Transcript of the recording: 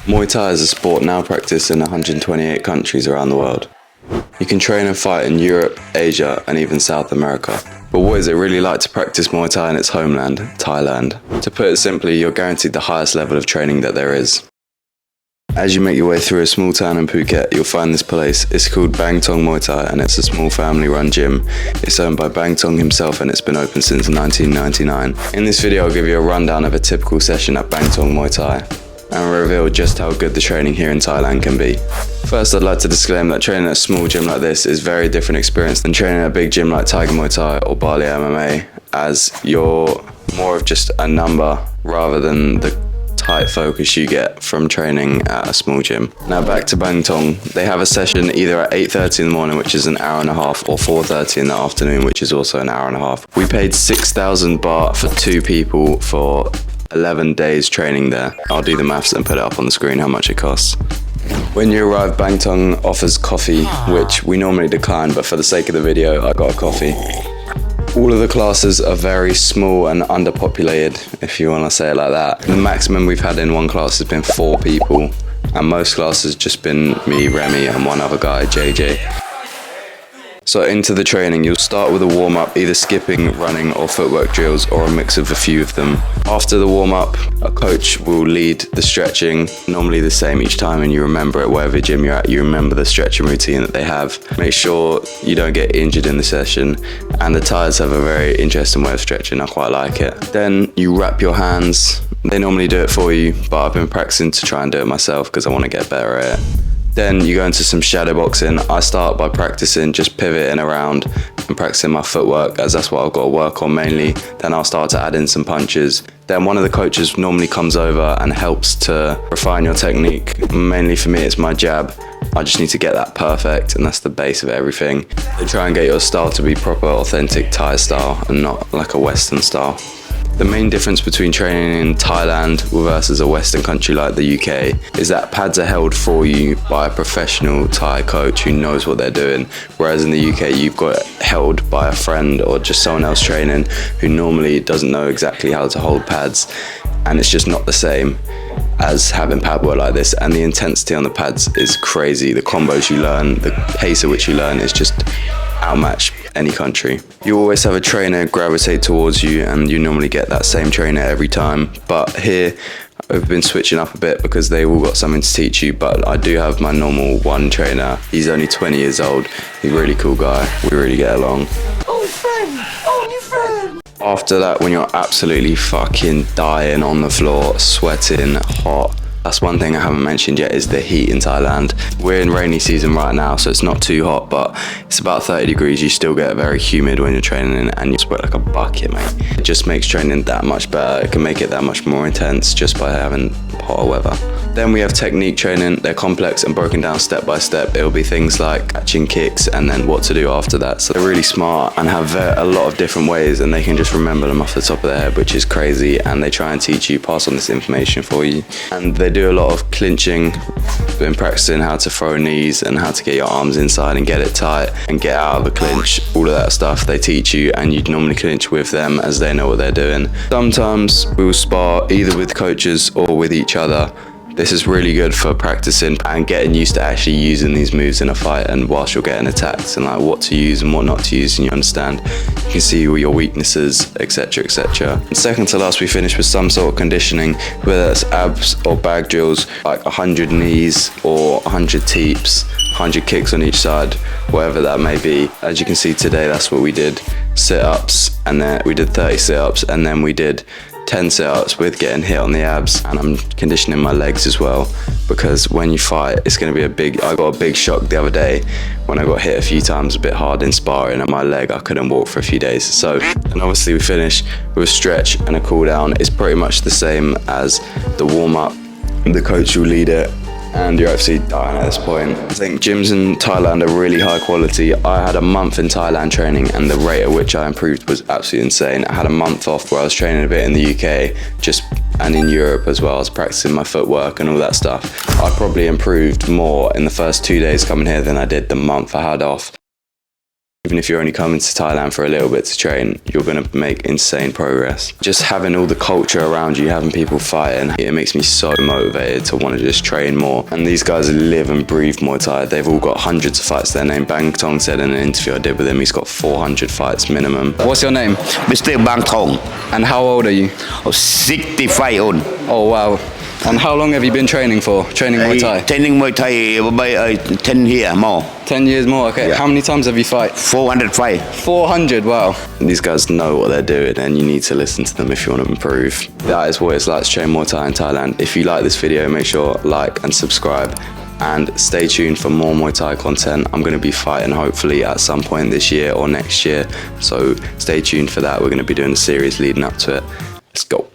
Muay Thai is a sport now practiced in 128 countries around the world. You can train and fight in Europe, Asia, and even South America. But what is it really like to practice Muay Thai in its homeland, Thailand? To put it simply, you're guaranteed the highest level of training that there is. As you make your way through a small town in Phuket, you'll find this place. It's called Tong Muay Thai, and it's a small family-run gym. It's owned by Tong himself, and it's been open since 1999. In this video, I'll give you a rundown of a typical session at Tong Muay Thai, and reveal just how good the training here in Thailand can be. First, I'd like to disclaim that training at a small gym like this is a very different experience than training at a big gym like Tiger Muay Thai or Bali MMA, as you're more of just a number rather than the tight focus you get from training at a small gym. Now back to Tong. They have a session either at 8:30 in the morning, which is an hour and a half, or 4:30 in the afternoon, which is also an hour and a half. We paid 6,000 baht for 2 people for 11 days training there. I'll do the maths and put it up on the screen how much it costs. When you arrive, Tong offers coffee, which we normally decline, but for the sake of the video, I got a coffee. All of the classes are very small and underpopulated, if you want to say it like that. The maximum we've had in one class has been 4 people, and most classes just been me, Remy, and one other guy, JJ. So into the training, you'll start with a warm-up, either skipping, running, or footwork drills, or a mix of a few of them. After the warm-up, a coach will lead the stretching, normally the same each time, and you remember it wherever gym you're at, you remember the stretching routine that they have. Make sure you don't get injured in the session, and the Thais have a very interesting way of stretching, I quite like it. Then you wrap your hands. They normally do it for you, but I've been practicing to try and do it myself because I want to get better at it. Then you go into some shadow boxing. I start by practicing just pivoting around and practicing my footwork, as that's what I've got to work on mainly. Then I'll start to add in some punches. Then one of the coaches normally comes over and helps to refine your technique. Mainly for me, it's my jab. I just need to get that perfect, and that's the base of everything. They try and get your style to be proper, authentic Thai style and not like a Western style. The main difference between training in Thailand versus a Western country like the UK is that pads are held for you by a professional Thai coach who knows what they're doing, whereas in the UK you've got it held by a friend or just someone else training who normally doesn't know exactly how to hold pads, and it's just not the same as having pad work like this, and the intensity on the pads is crazy. The combos you learn, the pace at which you learn is just outmatch any country. You always have a trainer gravitate towards you, and you normally get that same trainer every time, but here I've been switching up a bit because they all got something to teach you. But I do have my normal one trainer. He's only 20 years old. He's a really cool guy. We really get along. Old friend, old new friend. After that, when you're absolutely fucking dying on the floor, sweating, hot, that's one thing I haven't mentioned yet is the heat in Thailand. We're in rainy season right now, so it's not too hot, but it's about 30 degrees. You still get very humid when you're training, and you sweat like a bucket, mate. It just makes training that much better. It can make it that much more intense just by having hotter weather. Then we have technique training. They're complex and broken down step by step. It'll be things like catching kicks and then what to do after that. So they're really smart and have a lot of different ways, and they can just remember them off the top of their head, which is crazy. And they try and teach you, pass on this information for you. And they do a lot of clinching. Been practicing how to throw knees and how to get your arms inside and get it tight and get out of a clinch. All of that stuff they teach you, and you normally clinch with them as they know what they're doing. Sometimes we will spar either with coaches or with each other. This is really good for practicing and getting used to actually using these moves in a fight, and whilst you're getting attacked, and like what to use and what not to use, and you understand. You can see all your weaknesses, etc, etc. And second to last, we finish with some sort of conditioning, whether that's abs or bag drills, like 100 knees or 100 teeps, 100 kicks on each side, whatever that may be. As you can see today, that's what we did. Sit-ups, and then we did 30 sit-ups, and then we did 10 sit-ups with getting hit on the abs, and I'm conditioning my legs as well, because when you fight, it's going to be I got a big shock the other day when I got hit a few times a bit hard in sparring, and my leg, I couldn't walk for a few days. So, and obviously we finish with a stretch and a cool down. It's pretty much the same as the warm-up. The coach will lead it, and you're actually dying at this point. I think gyms in Thailand are really high quality. I had a month in Thailand training, and the rate at which I improved was absolutely insane. I had a month off where I was training a bit in the UK, and in Europe as well. I was practicing my footwork and all that stuff. I probably improved more in the first 2 days coming here than I did the month I had off. Even if you're only coming to Thailand for a little bit to train, you're going to make insane progress. Just having all the culture around you, having people fighting, it makes me so motivated to want to just train more. And these guys live and breathe Muay Thai. They've all got hundreds of fights to their name. Bang Tong said in an interview I did with him, he's got 400 fights minimum. What's your name? Mr. Bang Thong. And how old are you? 65 old. Oh wow. And how long have you been training for? Training Muay Thai? Training Muay Thai by 10 years more. 10 years more, okay. Yeah. How many times have you fight? 400 fight. 400, wow. These guys know what they're doing and you need to listen to them if you want to improve. That is what it's like to train Muay Thai in Thailand. If you like this video, make sure like and subscribe. And stay tuned for more Muay Thai content. I'm going to be fighting hopefully at some point this year or next year. So stay tuned for that. We're going to be doing a series leading up to it. Let's go.